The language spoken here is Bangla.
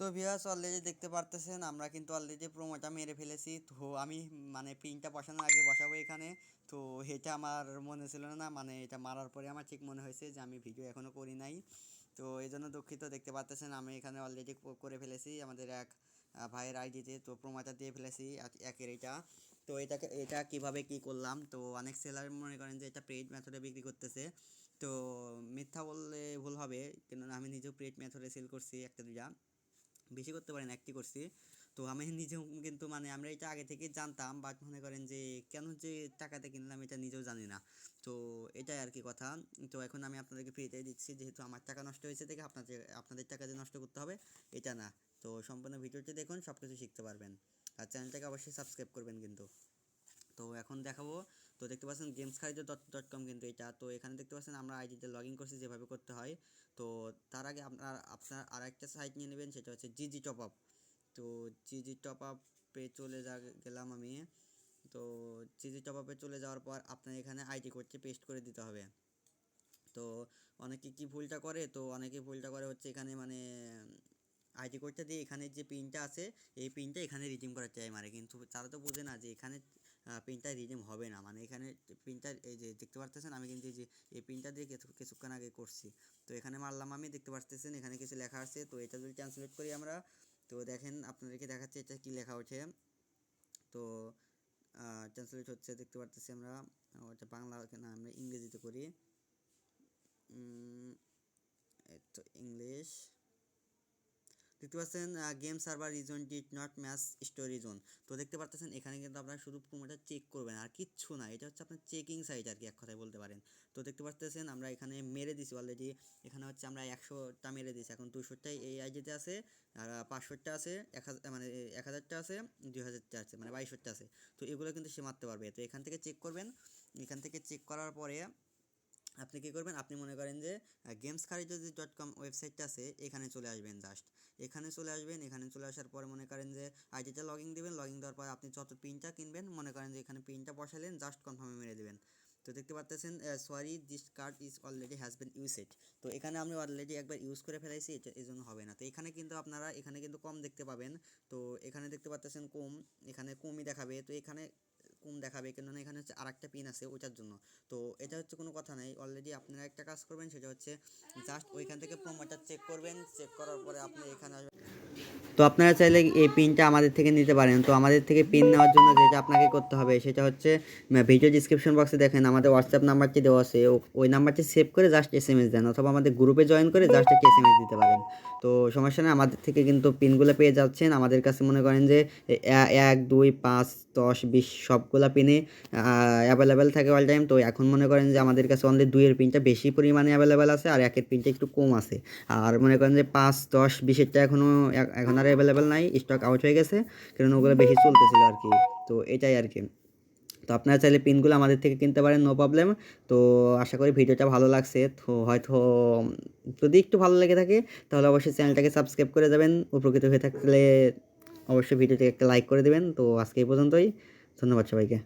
তো ভিউয়ার্স অলরেডি দেখতে পারতেছেন আমরা কিন্তু অলরেডি প্রোমোটা মেরে ফেলেছি। তো আমি মানে পিনটা বসানোর আগে বসাবো এখানে। তো এটা আমার মনে ছিল না, মানে এটা মারার পরে আমার ঠিক মনে হয়েছে যে আমি ভিডিও এখনও করি নাই। তো এই জন্য দুঃখিত। দেখতে পারতেছেন আমি এখানে অলরেডি করে ফেলেছি আমাদের এক ভাইয়ের আইডিতে। তো প্রোমোটা দিয়ে ফেলেছি একের এটা। তো এটা কিভাবে কি করলাম, তো অনেক সেলার মনে করেন যে এটা পেইড মেথডে বিক্রি করতেছে। তো মিথ্যা বললে ভুল হবে, কেননা আমি নিজেও পেইড মেথডে সেল করছি একটা দুইটা, বেশি করতে পারেন একটি করছি। তো আমি নিজেও কিন্তু মানে আমরা এটা আগে থেকে জানতাম, বাট মনে করেন যে কেন যে টাকাতে কিনলাম এটা নিজেও জানি না। তো এটাই আর কি কথা। তো এখন আমি আপনাদেরকে ফ্রিতে দিচ্ছি, যেহেতু আমার টাকা নষ্ট হয়েছে দেখে আপনাদের টাকা যে নষ্ট করতে হবে এটা না। তো সম্পূর্ণ ভিডিওটি দেখুন, সব কিছু শিখতে পারবেন। আর চ্যানেলটাকে অবশ্যই সাবস্ক্রাইব করবেন কিন্তু। তো এখন দেখাবো। তো দেখতে পাচ্ছেন gameskharijo.com কিন্তু এটা। তো এখানে দেখতে পাচ্ছেন আমরা আইডিতে লগ ইন করছি যেভাবে করতে হয়। তো তার আগে আপনার আর একটা সাইট নিয়ে নেবেন, সেটা হচ্ছে জিজি টপ আপ। তো জিজি টপ আপে গেলাম আমি। তো জিজি টপ আপে চলে যাওয়ার পর আপনার এখানে আইডি কোডটি পেস্ট করে দিতে হবে। তো অনেকে কি ভুলটা করে, তো অনেকে ভুলটা করে হচ্ছে এখানে মানে আইডি কোডটা দিয়ে এখানে যে পিনটা আছে এই পিনটা এখানে রিডিম করার চাই মারে, কিন্তু তারা তো বোঝে না যে এখানে পিনটা রিডিম হবে না। মানে এখানে পিনটা এই যে দেখতে পারতেছেন আমি কিন্তু এই পিনটা দিয়ে কিছুক্ষণ আগে করছি। তো এখানে মারলাম আমি, দেখতে পারতেছেন এখানে কিছু লেখা আছে। তো এটা যদি ট্রান্সলেট করি আমরা, তো দেখেন আপনাদেরকে দেখাচ্ছে এটা কি লেখা ওঠে। তো ট্রান্সলেট হচ্ছে দেখতে পারতেছি আমরা। ওটা বাংলা না, আমরা ইংরেজিতে করি। তো ইংলিশ দেখতে পাচ্ছেন game server reason did not match story zone. তো দেখতে পাচ্ছেন এখানে কিন্তু আপনারা শুধু প্রোমোটা চেক করবেন আর কিচ্ছু না, এটা হচ্ছে আপনার চেকিং সাইট আর কি, এক কথায় বলতে পারেন। তো দেখতে পাচ্ছেন আমরা এখানে মেরে দিছি অলরেডি। এখানে হচ্ছে আমরা 100টা মেরে দিছি, এখন 200টাই এই আইডিতে আছে, আর 500টা আছে, 1000 মানে 1000টা আছে, 2000টা আছে, মানে 2200টা আছে। তো এগুলো কিন্তু সে মারতে পারবে। তো এখান থেকে চেক করবেন। এখান থেকে চেক করার পরে আপনি কী করবেন, আপনি মনে করেন যে gameskharijo.com ওয়েবসাইটটা আছে, এখানে চলে আসবেন। জাস্ট এখানে চলে আসবেন। এখানে চলে আসার পরে মনে করেন যে আইডিটা লগইন দেবেন। লগইন দেওয়ার পর আপনি যত পিনটা কিনবেন মনে করেন যে এখানে পিনটা বসালেন, জাস্ট কনফার্মে মেরে দেবেন। তো দেখতে পাচ্ছেন sorry this card is already has been used. তো এখানে আমি অলরেডি একবার ইউজ করে ফেলাইছি, এটা এই জন্য হবে না। তো এখানে কিন্তু আপনারা এখানে কিন্তু কম দেখতে পাবেন। তো এখানে দেখতে পাচ্ছেন কম, এখানে কমই দেখাবে। তো এখানে কম দেখাবে, কেননা এখানে হচ্ছে আরেকটা পিন আছে ওইটার জন্য। তো এটা হচ্ছে কোনো কথা নাই। অলরেডি আপনারা একটা কাজ করবেন, সেটা হচ্ছে জাস্ট ওইখান থেকে প্রোমোটা চেক করবেন। চেক করার পরে আপনি এখানে আসবেন। তো আপনারা চাইলে এই পিনটা আমাদের থেকে নিতে পারেন। তো আমাদের থেকে পিন নেওয়ার জন্য যেটা আপনাকে করতে হবে সেটা হচ্ছে ভিডিও ডিসক্রিপশন বক্সে দেখেন আমাদের হোয়াটসঅ্যাপ নাম্বারটি দেওয়া আছে, ওই নাম্বারটি সেভ করে জাস্ট SMS দেন, অথবা আমাদের গ্রুপে জয়েন করে জাস্ট একটা SMS দিতে পারেন। তো সমস্যা নেই, আমাদের থেকে কিন্তু পিনগুলো পেয়ে যাচ্ছেন। আমাদের কাছে মনে করেন যে 1, 2, 5, 10, 20 সবগুলা পিনে অ্যাভেলেবেল থাকে অল টাইম। তো এখন মনে করেন যে আমাদের কাছে অনলি 2-এর পিনটা বেশি পরিমাণে অ্যাভেলেবেল আছে, আর 1-এর পিনটা একটু কম আছে। আর মনে করেন যে 5, 10, 20-এরটা এখন আর অ্যাভেলেবেল নাই, স্টক আউট হয়ে গেছে, কারণ ওগুলো বেশি চলতেছিল আর কি। তো এটাই আর কি। তো আপনারা চাইলে পিনগুলো আমাদের থেকে কিনতে পারেন, নো প্রবলেম। তো আশা করি ভিডিওটা ভালো লাগছে। তো হয়তো যদি একটু ভালো লেগে থাকে তাহলে অবশ্যই চ্যানেলটাকে সাবস্ক্রাইব করে যাবেন। উপকৃত হয়ে থাকলে অবশ্যই ভিডিওটিকে একটা লাইক করে দেবেন। তো আজকে এই পর্যন্তই। ধন্যবাদ সবাইকে।